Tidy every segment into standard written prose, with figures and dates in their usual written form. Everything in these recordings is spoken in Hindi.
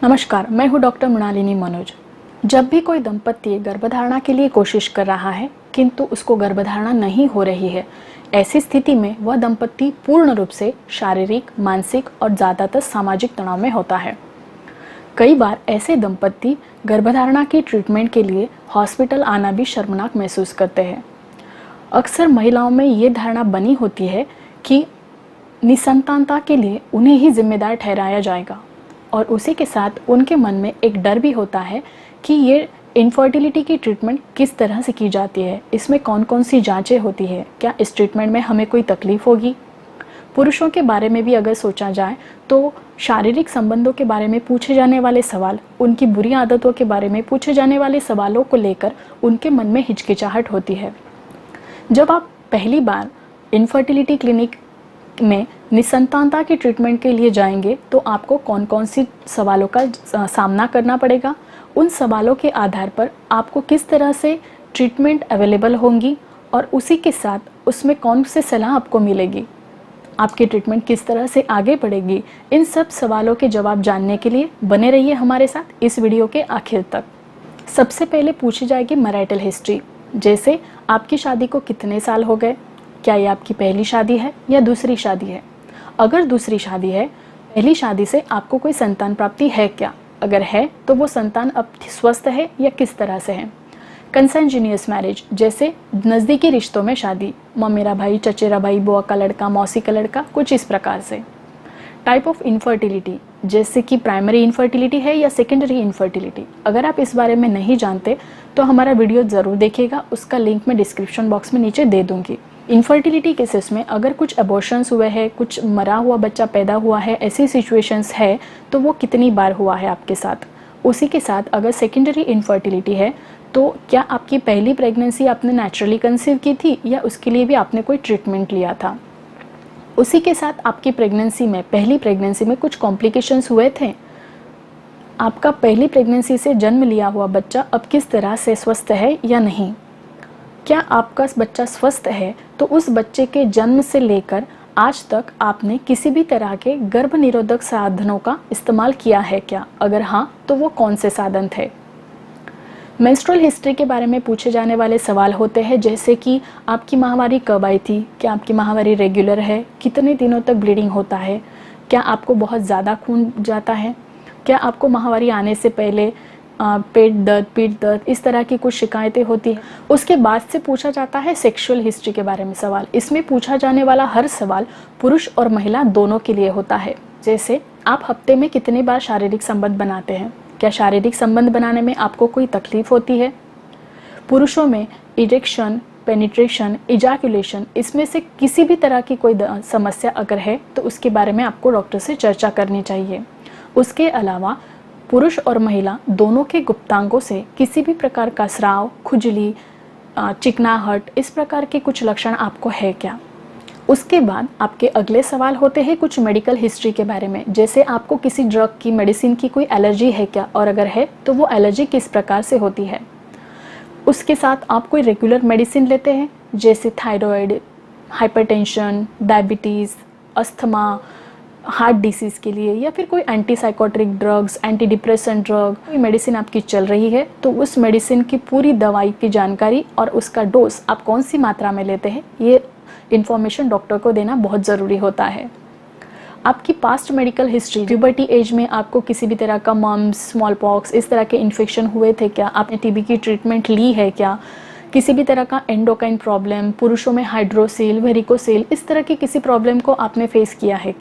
नमस्कार, मैं हूं डॉक्टर मृणालिनी मनोज। जब भी कोई दंपति गर्भधारणा के लिए कोशिश कर रहा है किंतु उसको गर्भधारणा नहीं हो रही है, ऐसी स्थिति में वह दंपति पूर्ण रूप से शारीरिक, मानसिक और ज़्यादातर सामाजिक तनाव में होता है। कई बार ऐसे दंपति गर्भधारणा की ट्रीटमेंट के लिए हॉस्पिटल आना भी शर्मनाक महसूस करते हैं। अक्सर महिलाओं में ये धारणा बनी होती है कि निसंतानता के लिए उन्हें ही जिम्मेदार ठहराया जाएगा और उसी के साथ उनके मन में एक डर भी होता है कि ये इनफर्टिलिटी की ट्रीटमेंट किस तरह से की जाती है, इसमें कौन कौन सी जांचें होती है, क्या इस ट्रीटमेंट में हमें कोई तकलीफ़ होगी। पुरुषों के बारे में भी अगर सोचा जाए तो शारीरिक संबंधों के बारे में पूछे जाने वाले सवाल, उनकी बुरी आदतों के बारे में पूछे जाने वाले सवालों को लेकर उनके मन में हिचकिचाहट होती है। जब आप पहली बार इनफर्टिलिटी क्लिनिक में निसंतानता की ट्रीटमेंट के लिए जाएंगे तो आपको कौन कौन सी सवालों का सामना करना पड़ेगा, उन सवालों के आधार पर आपको किस तरह से ट्रीटमेंट अवेलेबल होंगी और उसी के साथ उसमें कौन सी सलाह आपको मिलेगी, आपकी ट्रीटमेंट किस तरह से आगे बढ़ेगी, इन सब सवालों के जवाब जानने के लिए बने रहिए हमारे साथ इस वीडियो के आखिर तक। सबसे पहले पूछी जाएगी मैरिटल हिस्ट्री, जैसे आपकी शादी को कितने साल हो गए, क्या ये आपकी पहली शादी है या दूसरी शादी है। अगर दूसरी शादी है, पहली शादी से आपको कोई संतान प्राप्ति है क्या, अगर है तो वो संतान अब स्वस्थ है या किस तरह से है। कंसेंजीनियस मैरिज, जैसे नज़दीकी रिश्तों में शादी, ममेरा भाई, चचेरा भाई, बुआ का लड़का, मौसी का लड़का, कुछ इस प्रकार से। टाइप ऑफ इनफर्टिलिटी, जैसे कि प्राइमरी इनफर्टिलिटी है या सेकेंडरी इनफर्टिलिटी। अगर आप इस बारे में नहीं जानते तो हमारा वीडियो ज़रूर देखिएगा, उसका लिंक मैं डिस्क्रिप्शन बॉक्स में नीचे दे दूँगी। इनफर्टिलिटी केसेस में अगर कुछ अबॉर्शंस हुए हैं, कुछ मरा हुआ बच्चा पैदा हुआ है, ऐसी सिचुएशंस है तो वो कितनी बार हुआ है आपके साथ। उसी के साथ अगर सेकेंडरी इनफर्टिलिटी है तो क्या आपकी पहली प्रेगनेंसी आपने नेचुरली कंसीव की थी या उसके लिए भी आपने कोई ट्रीटमेंट लिया था। उसी के साथ आपकी प्रेगनेंसी में, पहली प्रेगनेंसी में कुछ कॉम्प्लिकेशंस हुए थे। आपका पहली प्रेगनेंसी से जन्म लिया हुआ बच्चा अब किस तरह से स्वस्थ है या नहीं। क्या आपका बच्चा स्वस्थ है तो उस बच्चे के जन्म से लेकर आज तक आपने किसी भी तरह के गर्भ निरोधक साधनों का इस्तेमाल किया है क्या, अगर हाँ तो वो कौन से साधन थे। मेंस्ट्रुअल हिस्ट्री के बारे में पूछे जाने वाले सवाल होते हैं, जैसे कि आपकी माहवारी कब आई थी, क्या आपकी माहवारी रेगुलर है, कितने दिनों तक ब्लीडिंग होता है, क्या आपको बहुत ज़्यादा खून जाता है, क्या आपको माहवारी आने से पहले पेट दर्द, इस तरह की कुछ शिकायतें होती हैं। उसके बाद से पूछा जाता है सेक्सुअल हिस्ट्री के बारे में सवाल। इसमें पूछा जाने वाला हर सवाल पुरुष और महिला दोनों के लिए होता है, जैसे आप हफ्ते में कितनी बार शारीरिक संबंध बनाते हैं, क्या शारीरिक संबंध बनाने में आपको कोई तकलीफ होती है। पुरुषों में इरेक्शन, पेनिट्रेशन, इजैकुलेशन, इसमें से किसी भी तरह की कोई समस्या अगर है तो उसके बारे में आपको डॉक्टर से चर्चा करनी चाहिए। उसके अलावा पुरुष और महिला दोनों के गुप्तांगों से किसी भी प्रकार का स्राव, खुजली, चिकनाहट, इस प्रकार के कुछ लक्षण आपको है क्या। उसके बाद आपके अगले सवाल होते हैं कुछ मेडिकल हिस्ट्री के बारे में, जैसे आपको किसी ड्रग की, मेडिसिन की कोई एलर्जी है क्या, और अगर है तो वो एलर्जी किस प्रकार से होती है। उसके साथ आप कोई रेगुलर मेडिसिन लेते हैं, जैसे thyroid, hypertension, diabetes, asthma, heart disease के लिए, या फिर कोई एंटीसाइकोट्रिक ड्रग्स, एंटी डिप्रेसेंट ड्रग, कोई मेडिसिन आपकी चल रही है तो उस मेडिसिन की पूरी दवाई की जानकारी और उसका डोज आप कौन सी मात्रा में लेते हैं, ये इन्फॉर्मेशन डॉक्टर को देना बहुत ज़रूरी होता है। आपकी past medical history, puberty as में आपको किसी भी तरह का मम्स, स्मॉल पॉक्स, इस तरह के इन्फेक्शन हुए थे क्या, आपने टीबी की ट्रीटमेंट ली है क्या, किसी भी तरह का एंडोक्राइन प्रॉब्लम, पुरुषों में हाइड्रोसिल, वेरिकोसिल, इस तरह की किसी प्रॉब्लम को आपने फेस किया है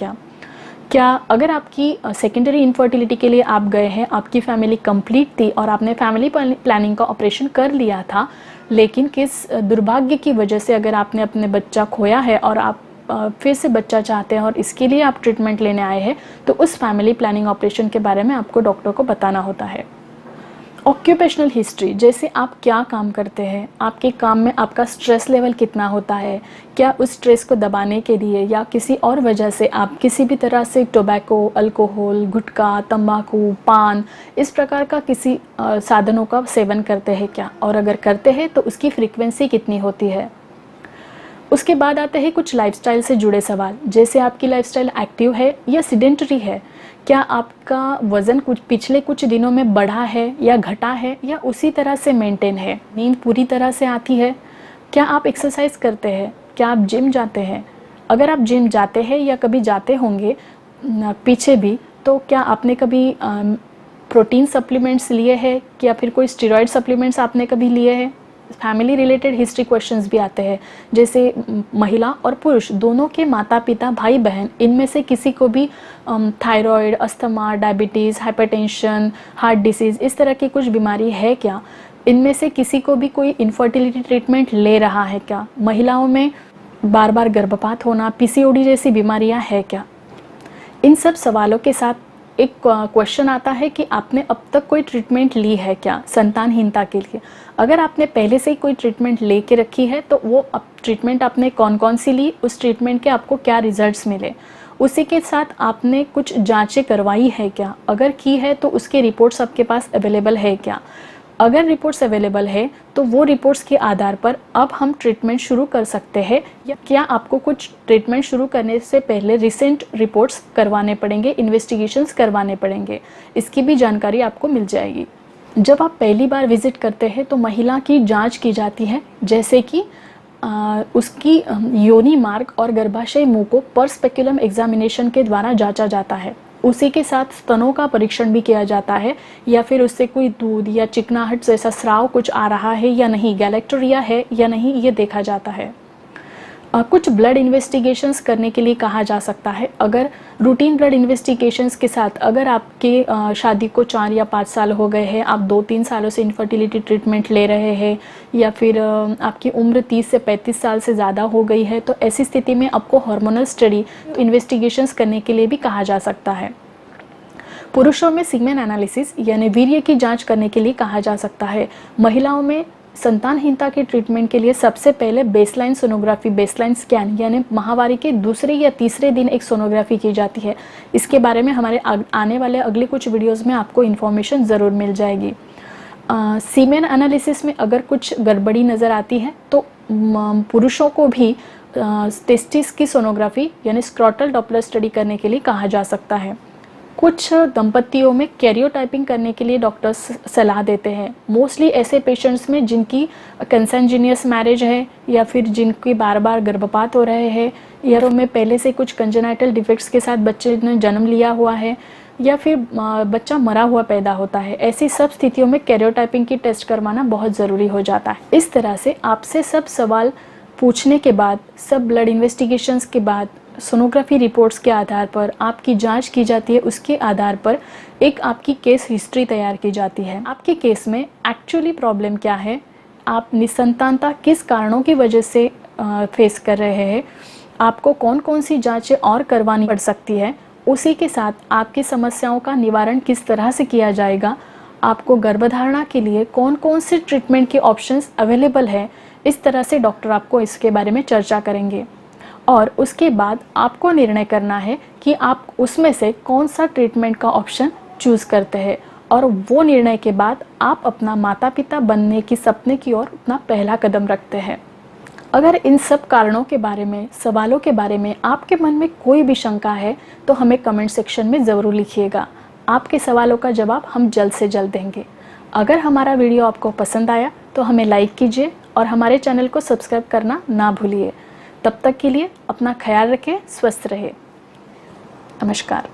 क्या अगर आपकी सेकेंडरी इनफर्टिलिटी के लिए आप गए हैं, आपकी फैमिली कंप्लीट थी और आपने फैमिली प्लानिंग का ऑपरेशन कर लिया था, लेकिन किस दुर्भाग्य की वजह से अगर आपने अपने बच्चा खोया है और आप फिर से बच्चा चाहते हैं और इसके लिए आप ट्रीटमेंट लेने आए हैं, तो उस फैमिली प्लानिंग ऑपरेशन के बारे में आपको डॉक्टर को बताना होता है। ऑक्यूपेशनल हिस्ट्री, जैसे आप क्या काम करते हैं, आपके काम में आपका स्ट्रेस लेवल कितना होता है, क्या उस स्ट्रेस को दबाने के लिए या किसी और वजह से आप किसी भी तरह से टोबैको, अल्कोहल, गुटखा, तंबाकू, पान, इस प्रकार का किसी साधनों का सेवन करते हैं क्या, और अगर करते हैं तो उसकी फ्रीक्वेंसी कितनी होती है। उसके बाद आते हैं कुछ लाइफस्टाइल से जुड़े सवाल, जैसे आपकी लाइफस्टाइल एक्टिव है या सिडेंटरी है, क्या आपका वज़न कुछ पिछले कुछ दिनों में बढ़ा है या घटा है या उसी तरह से मेंटेन है? नींद पूरी तरह से आती है? क्या आप एक्सरसाइज करते हैं? क्या आप जिम जाते हैं? अगर आप जिम जाते हैं या कभी जाते होंगे पीछे भी, तो क्या आपने कभी प्रोटीन सप्लीमेंट्स लिए हैं या फिर कोई स्टेरॉइड सप्लीमेंट्स आपने कभी लिए हैं? फैमिली रिलेटेड हिस्ट्री क्वेश्चंस भी आते हैं, जैसे महिला और पुरुष दोनों के माता पिता भाई बहन इनमें से किसी को भी thyroid, asthma, diabetes, hypertension, heart disease इस तरह की कुछ बीमारी है क्या? इनमें से किसी को भी कोई इनफर्टिलिटी ट्रीटमेंट ले रहा है क्या? महिलाओं में बार बार गर्भपात होना, पीसीओडी जैसी बीमारियां है क्या? इन सब सवालों के साथ एक क्वेश्चन आता है कि आपने अब तक कोई ट्रीटमेंट ली है क्या संतानहीनता के लिए? अगर आपने पहले से ही कोई ट्रीटमेंट ले के रखी है तो वो अब ट्रीटमेंट आपने कौन कौन सी ली, उस ट्रीटमेंट के आपको क्या रिजल्ट्स मिले, उसी के साथ आपने कुछ जांचें करवाई है क्या? अगर की है तो उसके रिपोर्ट्स आपके पास अवेलेबल है क्या? अगर रिपोर्ट्स अवेलेबल है तो वो रिपोर्ट्स के आधार पर अब हम ट्रीटमेंट शुरू कर सकते हैं, या क्या आपको कुछ ट्रीटमेंट शुरू करने से पहले रिसेंट रिपोर्ट्स करवाने पड़ेंगे, इन्वेस्टिगेशंस करवाने पड़ेंगे, इसकी भी जानकारी आपको मिल जाएगी। जब आप पहली बार विजिट करते हैं तो महिला की जांच की जाती है, जैसे कि उसकी योनि मार्ग और गर्भाशय मुंह को पर स्पेकुलम एग्जामिनेशन के द्वारा जांचा जाता है। उसी के साथ स्तनों का परीक्षण भी किया जाता है, या फिर उससे कोई दूध या चिकनाहट जैसा स्राव कुछ आ रहा है या नहीं, गैलेक्टोरिया है या नहीं, ये देखा जाता है। कुछ ब्लड इन्वेस्टिगेशंस करने के लिए कहा जा सकता है। अगर रूटीन ब्लड इन्वेस्टिगेशंस के साथ अगर आपके शादी को 4 या 5 साल हो गए हैं, आप 2-3 सालों से इनफर्टिलिटी ट्रीटमेंट ले रहे हैं, या फिर आपकी उम्र 30 से 35 साल से ज़्यादा हो गई है, तो ऐसी स्थिति में आपको हार्मोनल स्टडी इन्वेस्टिगेशंस करने के लिए भी कहा जा सकता है। पुरुषों में सीमेन एनालिसिस यानी वीर्य की जाँच करने के लिए कहा जा सकता है। महिलाओं में संतानहीनता के ट्रीटमेंट के लिए सबसे पहले बेसलाइन सोनोग्राफी, बेसलाइन स्कैन यानी माहवारी के दूसरे या तीसरे दिन एक सोनोग्राफी की जाती है। इसके बारे में हमारे आने वाले अगले कुछ वीडियोस में आपको इन्फॉर्मेशन ज़रूर मिल जाएगी। सीमेन एनालिसिस में अगर कुछ गड़बड़ी नज़र आती है तो पुरुषों को भी टेस्टिस की सोनोग्राफी यानी स्क्रॉटल डॉपलर स्टडी करने के लिए कहा जा सकता है। कुछ दंपतियों में कैरियोटाइपिंग करने के लिए डॉक्टर्स सलाह देते हैं, मोस्टली ऐसे पेशेंट्स में जिनकी कंसेंजीनियस मैरिज है, या फिर जिनकी बार बार गर्भपात हो रहे हैं, या उनमें पहले से कुछ कंजेनाइटल डिफेक्ट्स के साथ बच्चे ने जन्म लिया हुआ है, या फिर बच्चा मरा हुआ पैदा होता है। ऐसी सब स्थितियों में कैरियोटाइपिंग की टेस्ट करवाना बहुत ज़रूरी हो जाता है। इस तरह से आपसे सब सवाल पूछने के बाद, सब ब्लड इन्वेस्टिगेशंस के बाद, सोनोग्राफी रिपोर्ट्स के आधार पर आपकी जांच की जाती है। उसके आधार पर एक आपकी केस हिस्ट्री तैयार की जाती है। आपके केस में एक्चुअली प्रॉब्लम क्या है, आप निसंतानता किस कारणों की वजह से फेस कर रहे हैं, आपको कौन कौन सी जांचें और करवानी पड़ सकती है, उसी के साथ आपकी समस्याओं का निवारण किस तरह से किया जाएगा, आपको गर्भधारणा के लिए कौन कौन से ट्रीटमेंट के ऑप्शंस अवेलेबल है, इस तरह से डॉक्टर आपको इसके बारे में चर्चा करेंगे। और उसके बाद आपको निर्णय करना है कि आप उसमें से कौन सा ट्रीटमेंट का ऑप्शन चूज़ करते हैं, और वो निर्णय के बाद आप अपना माता पिता बनने की सपने की ओर अपना पहला कदम रखते हैं। अगर इन सब कारणों के बारे में, सवालों के बारे में आपके मन में कोई भी शंका है तो हमें कमेंट सेक्शन में ज़रूर लिखिएगा। आपके सवालों का जवाब हम जल्द से जल्द देंगे। अगर हमारा वीडियो आपको पसंद आया तो हमें लाइक कीजिए और हमारे चैनल को सब्सक्राइब करना ना भूलिए। तब तक के लिए अपना ख्याल रखें, स्वस्थ रहें। नमस्कार।